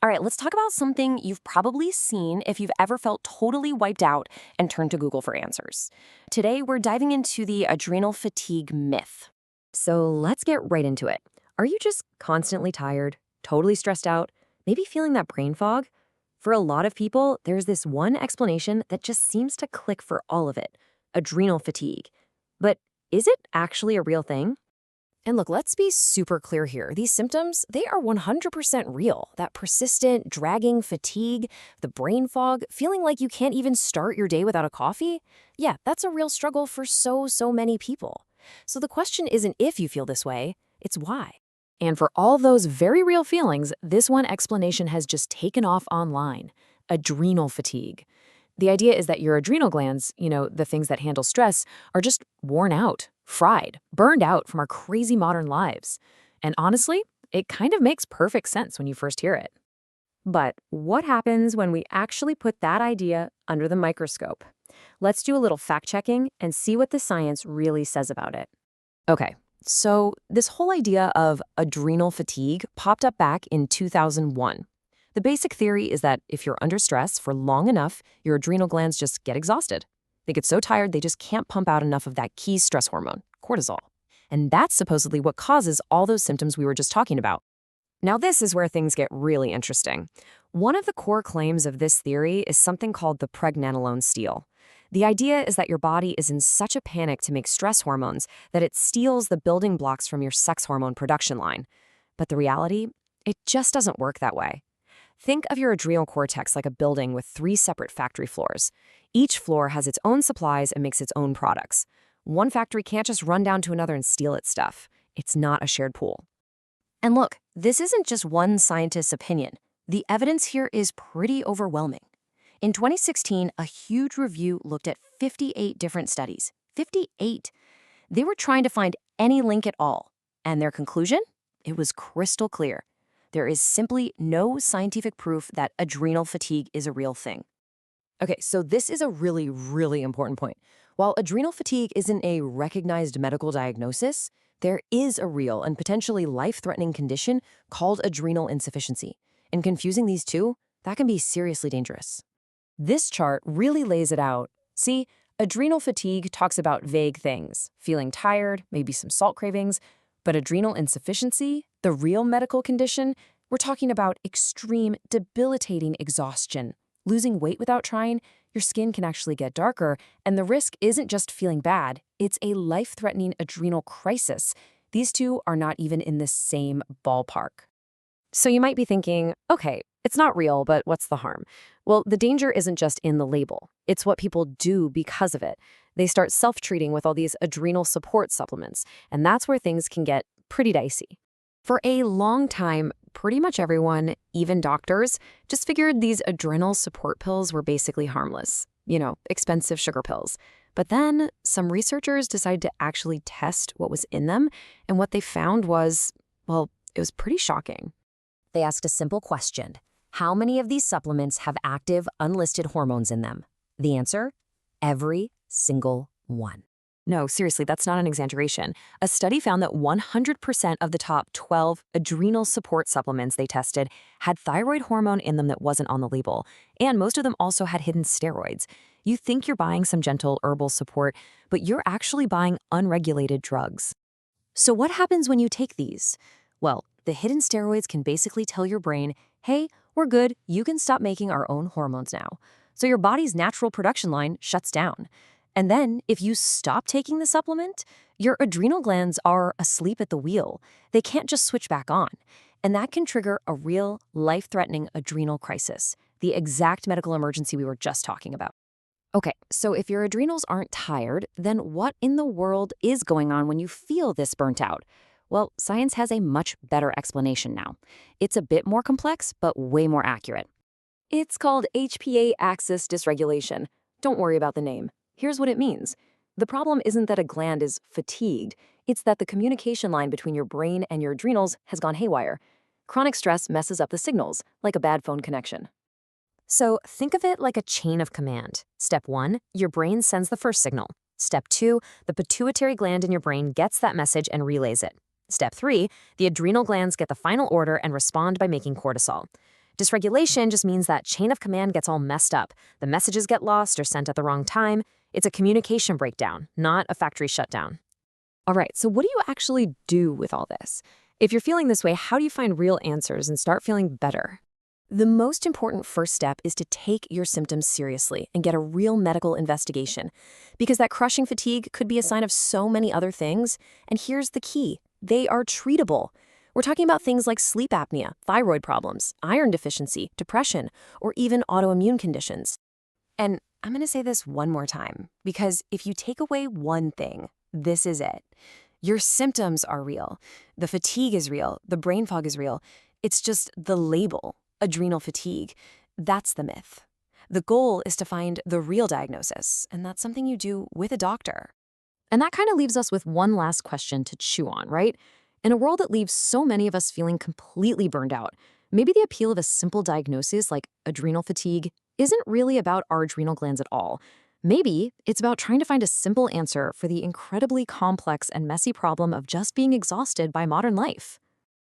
All right, let's talk about something you've probably seen if you've ever felt totally wiped out and turned to Google for answers. Today, we're diving into the adrenal fatigue myth. So let's get right into it. Are you just constantly tired, totally stressed out, maybe feeling that brain fog? For a lot of people, there's this one explanation that just seems to click for all of it: adrenal fatigue. But is it actually a real thing? And look, let's be super clear here. These symptoms, they are 100% real. That persistent, dragging fatigue, the brain fog, feeling like you can't even start your day without a coffee. Yeah, that's a real struggle for so many people. So the question isn't if you feel this way, it's why. And for all those very real feelings, this one explanation has just taken off online: adrenal fatigue. The idea is that your adrenal glands, the things that handle stress, are just worn out, fried, burned out from our crazy modern lives. And honestly, it kind of makes perfect sense when you first hear it. But what happens when we actually put that idea under the microscope? Let's do a little fact-checking and see what the science really says about it. Okay, so this whole idea of adrenal fatigue popped up back in 2001. The basic theory is that if you're under stress for long enough, your adrenal glands just get exhausted. They get so tired they just can't pump out enough of that key stress hormone, cortisol. And that's supposedly what causes all those symptoms we were just talking about. Now this is where things get really interesting. One of the core claims of this theory is something called the pregnenolone steal. The idea is that your body is in such a panic to make stress hormones that it steals the building blocks from your sex hormone production line. But the reality, it just doesn't work that way. Think of your adrenal cortex like a building with 3 separate factory floors. Each floor has its own supplies and makes its own products. One factory can't just run down to another and steal its stuff. It's not a shared pool. And look, this isn't just one scientist's opinion. The evidence here is pretty overwhelming. In 2016, a huge review looked at 58 different studies. 58! They were trying to find any link at all. And their conclusion? It was crystal clear. There is simply no scientific proof that adrenal fatigue is a real thing. Okay, so this is a really important point. While adrenal fatigue isn't a recognized medical diagnosis, there is a real and potentially life-threatening condition called adrenal insufficiency. And confusing these two, that can be seriously dangerous. This chart really lays it out. See, adrenal fatigue talks about vague things: feeling tired, maybe some salt cravings. But adrenal insufficiency, the real medical condition, we're talking about extreme, debilitating exhaustion. Losing weight without trying, your skin can actually get darker, and the risk isn't just feeling bad, it's a life-threatening adrenal crisis. These two are not even in the same ballpark. So you might be thinking, okay, it's not real, but what's the harm? Well, the danger isn't just in the label. It's what people do because of it. They start self-treating with all these adrenal support supplements, and that's where things can get pretty dicey. For a long time, pretty much everyone, even doctors, just figured these adrenal support pills were basically harmless. Expensive sugar pills. But then some researchers decided to actually test what was in them, and what they found was, well, it was pretty shocking. They asked a simple question: how many of these supplements have active, unlisted hormones in them? The answer? Every single one. No, seriously, that's not an exaggeration. A study found that 100% of the top 12 adrenal support supplements they tested had thyroid hormone in them that wasn't on the label, and most of them also had hidden steroids. You think you're buying some gentle herbal support, but you're actually buying unregulated drugs. So what happens when you take these? Well, the hidden steroids can basically tell your brain, hey, we're good, you can stop making our own hormones now. So your body's natural production line shuts down. And then, if you stop taking the supplement, your adrenal glands are asleep at the wheel. They can't just switch back on. And that can trigger a real, life-threatening adrenal crisis, the exact medical emergency we were just talking about. Okay, so if your adrenals aren't tired, then what in the world is going on when you feel this burnt out? Well, science has a much better explanation now. It's a bit more complex, but way more accurate. It's called HPA axis dysregulation. Don't worry about the name. Here's what it means. The problem isn't that a gland is fatigued. It's that the communication line between your brain and your adrenals has gone haywire. Chronic stress messes up the signals, like a bad phone connection. So think of it like a chain of command. Step 1, your brain sends the first signal. Step 2, the pituitary gland in your brain gets that message and relays it. Step 3, the adrenal glands get the final order and respond by making cortisol. Dysregulation just means that chain of command gets all messed up. The messages get lost or sent at the wrong time. It's a communication breakdown, not a factory shutdown. All right, so what do you actually do with all this? If you're feeling this way, how do you find real answers and start feeling better? The most important first step is to take your symptoms seriously and get a real medical investigation, because that crushing fatigue could be a sign of so many other things, and here's the key: they are treatable. We're talking about things like sleep apnea, thyroid problems, iron deficiency, depression, or even autoimmune conditions. And I'm going to say this one more time, because if you take away one thing, this is it. Your symptoms are real. The fatigue is real. The brain fog is real. It's just the label, adrenal fatigue. That's the myth. The goal is to find the real diagnosis, and that's something you do with a doctor. And that kind of leaves us with one last question to chew on, right? In a world that leaves so many of us feeling completely burned out, maybe the appeal of a simple diagnosis like adrenal fatigue isn't really about our adrenal glands at all. Maybe it's about trying to find a simple answer for the incredibly complex and messy problem of just being exhausted by modern life.